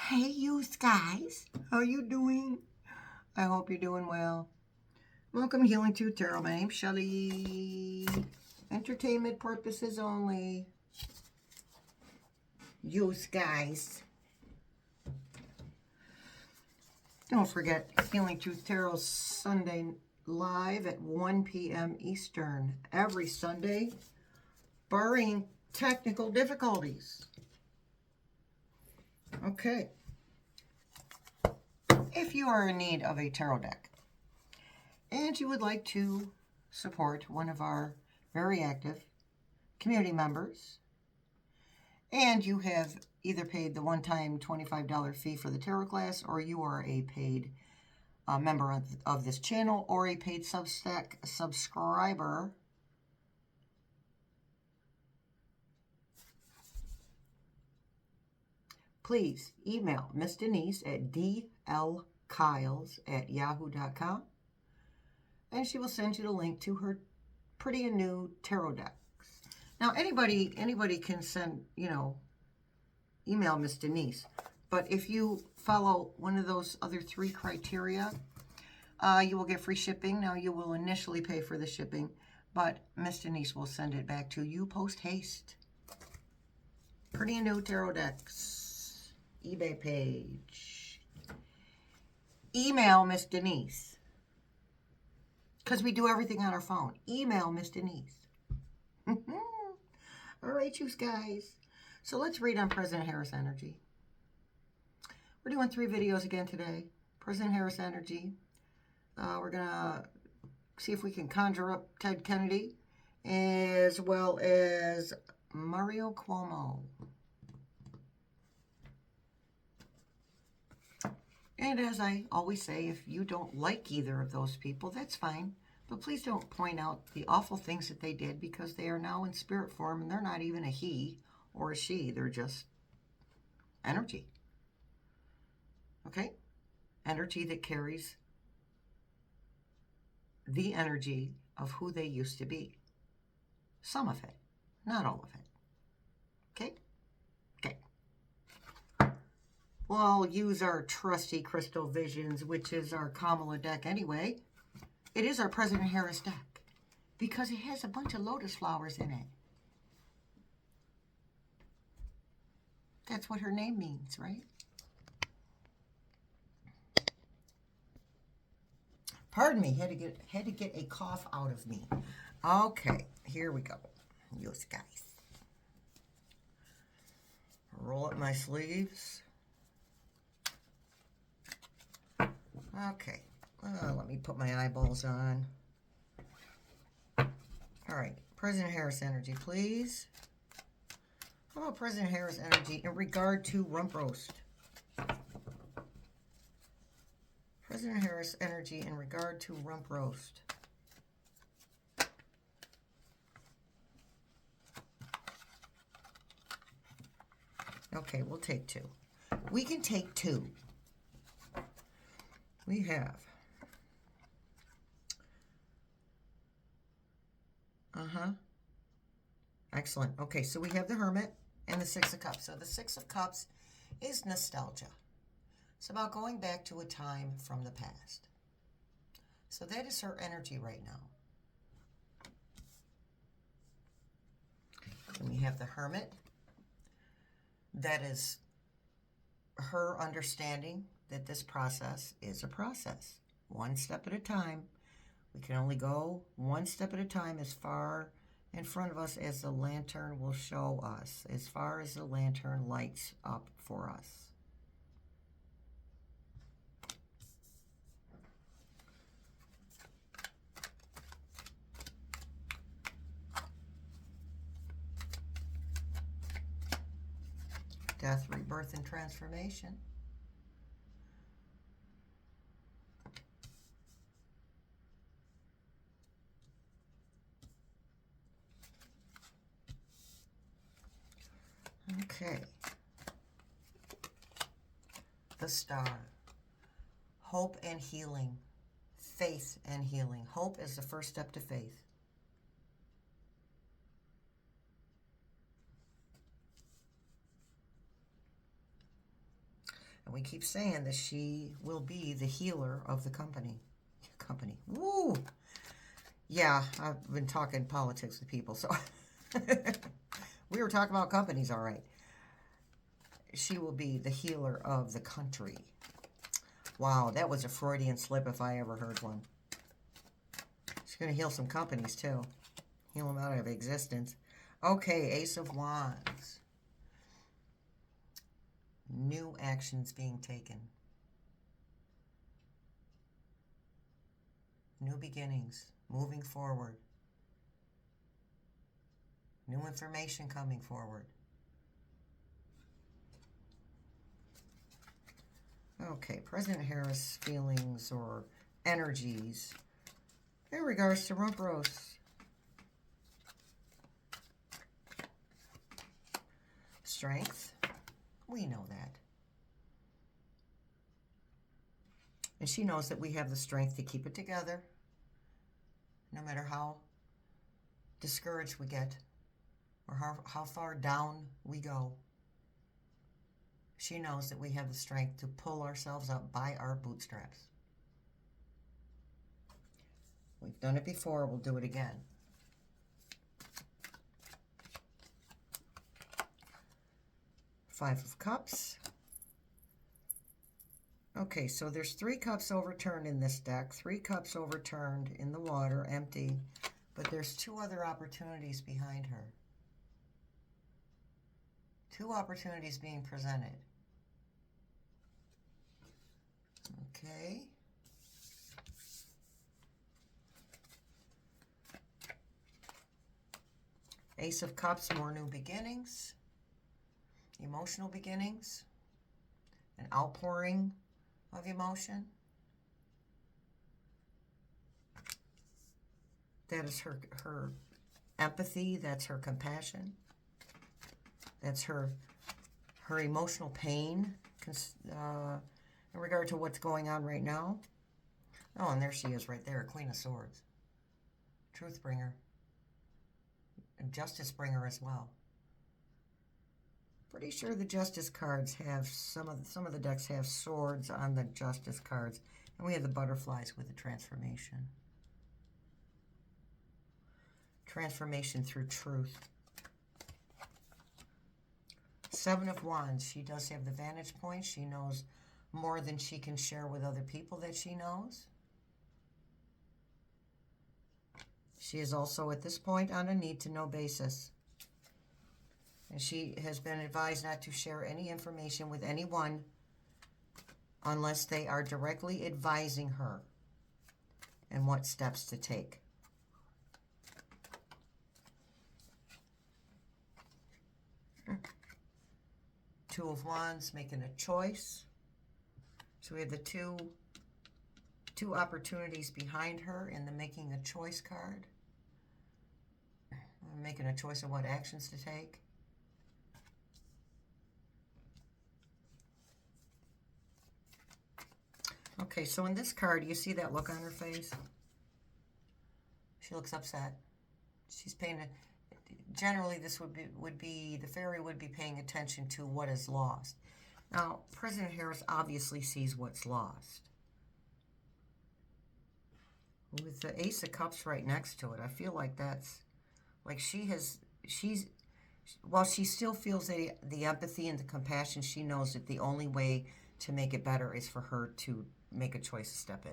Hey, you guys. How you doing? I hope you're doing well. Welcome to Healing Truth Tarot. My name's Shelley. Entertainment purposes only. You guys. Don't forget, Healing Truth Tarot Sunday live at 1 p.m. Eastern. Every Sunday, barring technical difficulties. Okay. If you are in need of a tarot deck and you would like to support one of our very active community members, and you have either paid the one-time $25 fee for the tarot class, or you are a paid member of this channel, or a paid Substack subscriber, please email Miss Denise at dlkiles@yahoo.com, and she will send you the link to her pretty and new tarot decks. Now, anybody can send, email Miss Denise, but if you follow one of those other 3 criteria, you will get free shipping. Now, you will initially pay for the shipping, but Miss Denise will send it back to you post haste. Pretty and new tarot decks. eBay page. Email Miss Denise, because we do everything on our phone. Email Miss Denise. All right, you guys. So let's read on President Harris energy. We're doing 3 videos again today. President Harris energy. We're going to see if we can conjure up Ted Kennedy, as well as Mario Cuomo. And as I always say, if you don't like either of those people, that's fine. But please don't point out the awful things that they did, because they are now in spirit form, and they're not even a he or a she. They're just energy. Okay? Energy that carries the energy of who they used to be. Some of it, not all of it. Okay? Okay. Well, I'll use our trusty Crystal Visions, which is our Kamala deck anyway. It is our President Harris deck, because it has a bunch of lotus flowers in it. That's what her name means, right? Pardon me, had to get a cough out of me. Okay, here we go. You guys. Roll up my sleeves. Okay, let me put my eyeballs on. All right, President Harris energy, please. How about President Harris energy in regard to rump roast? President Harris energy in regard to rump roast. Okay, we'll take 2. We can take 2. We have. Excellent. Okay, so we have the Hermit and the 6 of Cups. So the 6 of Cups is nostalgia. It's about going back to a time from the past. So that is her energy right now. And we have the Hermit. That is her understanding that this process is a process. One step at a time. We can only go one step at a time, as far in front of us as the lantern will show us, as far as the lantern lights up for us. Death, rebirth, and transformation. Okay. The Star. Hope and healing. Faith and healing. Hope is the first step to faith. we keep saying that she will be the healer of the company. Woo! Yeah, I've been talking politics with people, so we were talking about companies, all right. She will be the healer of the country. Wow, that was a Freudian slip if I ever heard one. She's going to heal some companies, too. Heal them out of existence. Okay, Ace of Wands. New actions being taken. New beginnings. Moving forward. New information coming forward. Okay, President Harris' feelings or energies in regards to RUMP. Strength. We know that. And she knows that we have the strength to keep it together, no matter how discouraged we get or how far down we go. She knows that we have the strength to pull ourselves up by our bootstraps. We've done it before, we'll do it again. Five of Cups. Okay, so there's 3 cups overturned in this deck, 3 cups overturned in the water, empty, but there's 2 other opportunities behind her. 2 opportunities being presented. Okay. Ace of Cups, more new beginnings, emotional beginnings, an outpouring of emotion. That is her empathy, that's her compassion, that's her emotional pain in regard to what's going on right now. Oh, and there she is right there, Queen of Swords. Truth bringer. And Justice bringer as well. Pretty sure the Justice cards have, some of the decks have swords on the Justice cards. And we have the butterflies with the transformation. Transformation through truth. 7 of Wands. She does have the vantage point. She knows more than she can share with other people that she knows. She is also at this point on a need-to-know basis. And she has been advised not to share any information with anyone unless they are directly advising her and what steps to take. Two of Wands, making a choice. So we have the two opportunities behind her in the making a choice card. Making a choice of what actions to take. Okay, so in this card, you see that look on her face? She looks upset. She's paying generally this would be the fairy would be paying attention to what is lost. Now, President Harris obviously sees what's lost. With the Ace of Cups right next to it, I feel like that's like while she still feels the empathy and the compassion, she knows that the only way to make it better is for her to make a choice to step in.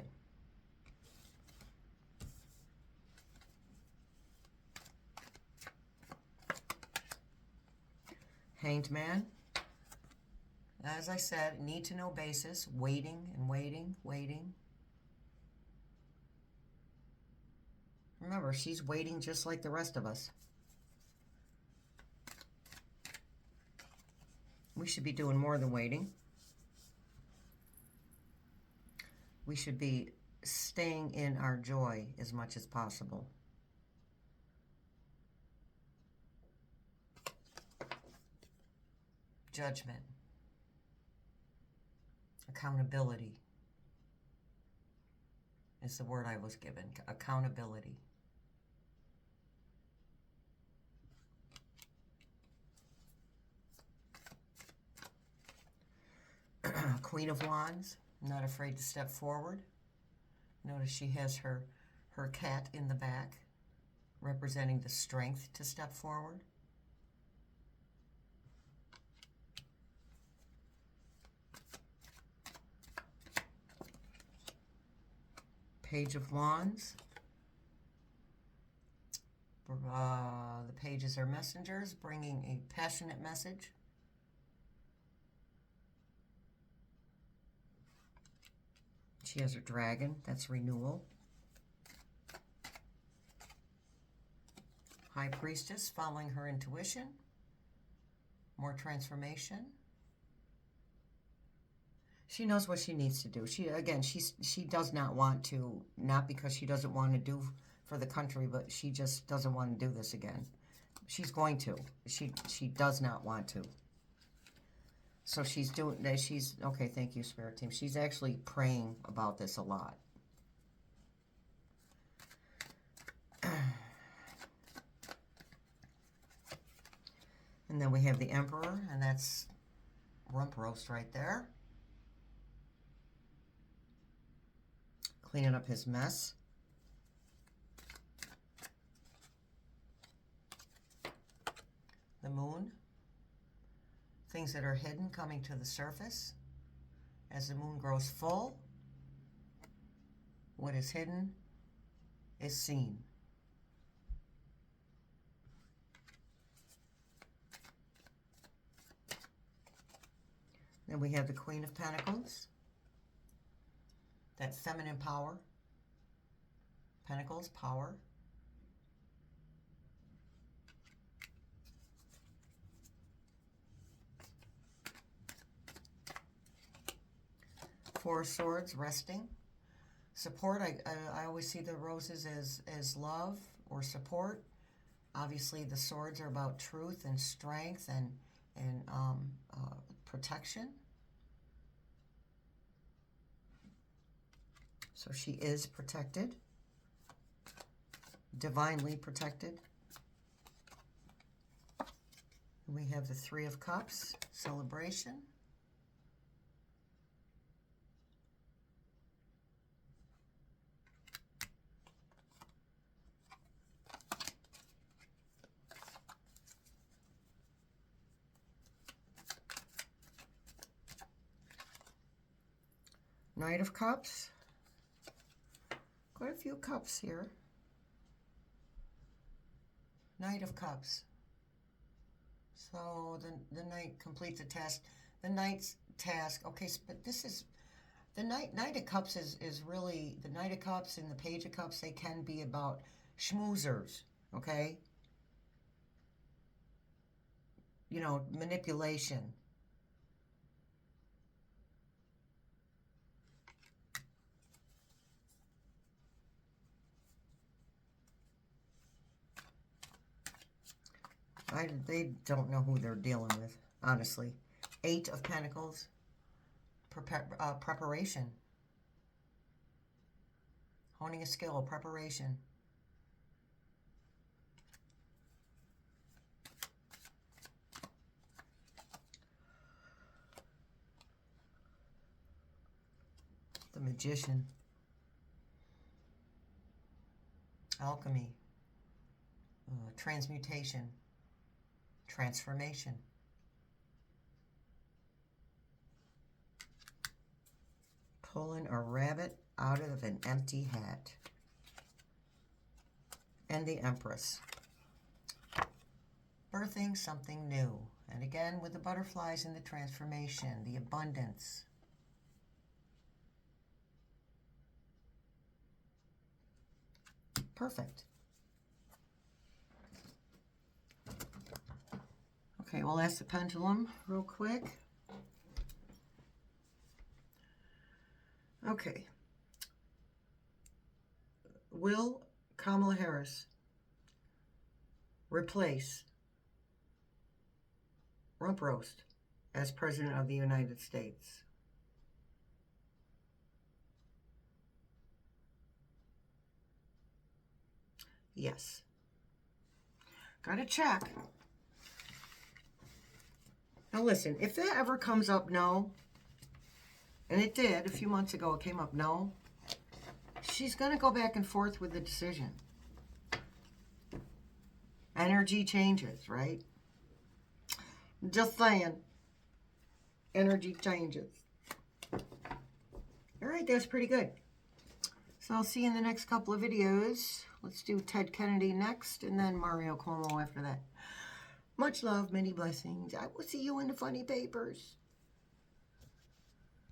Hanged Man. As I said, need-to-know basis, waiting and waiting, waiting. Remember, she's waiting just like the rest of us. We should be doing more than waiting. We should be staying in our joy as much as possible. Judgment. Accountability is the word I was given. Accountability. Queen of Wands, not afraid to step forward. Notice she has her cat in the back, representing the strength to step forward. Page of Wands. The pages are messengers, bringing a passionate message. She has her dragon, that's renewal. High Priestess, following her intuition. More transformation. She knows what she needs to do. She does not want to, not because she doesn't want to do for the country, but she just doesn't want to do this again. She's going to. She does not want to. So she's doing that. Okay, thank you, Spirit Team. She's actually praying about this a lot. And then we have the Emperor, and that's rump roast right there. Cleaning up his mess. The Moon. Things that are hidden coming to the surface. As the moon grows full, what is hidden is seen. Then we have the Queen of Pentacles. That feminine power. Pentacles, power. Four of Swords, resting. Support, I always see the roses as love or support. Obviously, the swords are about truth and strength and protection. So she is protected, divinely protected. And we have the Three of Cups, celebration. Knight of Cups. Quite a few cups here. Knight of Cups. So the knight completes a task. The knight's task, okay, but this is, the Knight of Cups is really, the Knight of Cups and the Page of Cups, they can be about schmoozers, okay? You know, manipulation. They don't know who they're dealing with, honestly. Eight of Pentacles, preparation. Honing a skill, preparation. The Magician. Alchemy. Transmutation. Transformation. Pulling a rabbit out of an empty hat. And the Empress. Birthing something new. And again, with the butterflies and the transformation, the abundance. Perfect. Okay, we'll ask the Pendulum real quick. Okay. Will Kamala Harris replace Rump Roast as President of the United States? Yes. Gotta check. Now listen, if that ever comes up no, And it did. A few months ago, it came up. No. She's going to go back and forth with the decision. Energy changes, right? Just saying. Energy changes. All right, that's pretty good. So I'll see you in the next couple of videos. Let's do Ted Kennedy next, and then Mario Cuomo after that. Much love, many blessings. I will see you in the funny papers.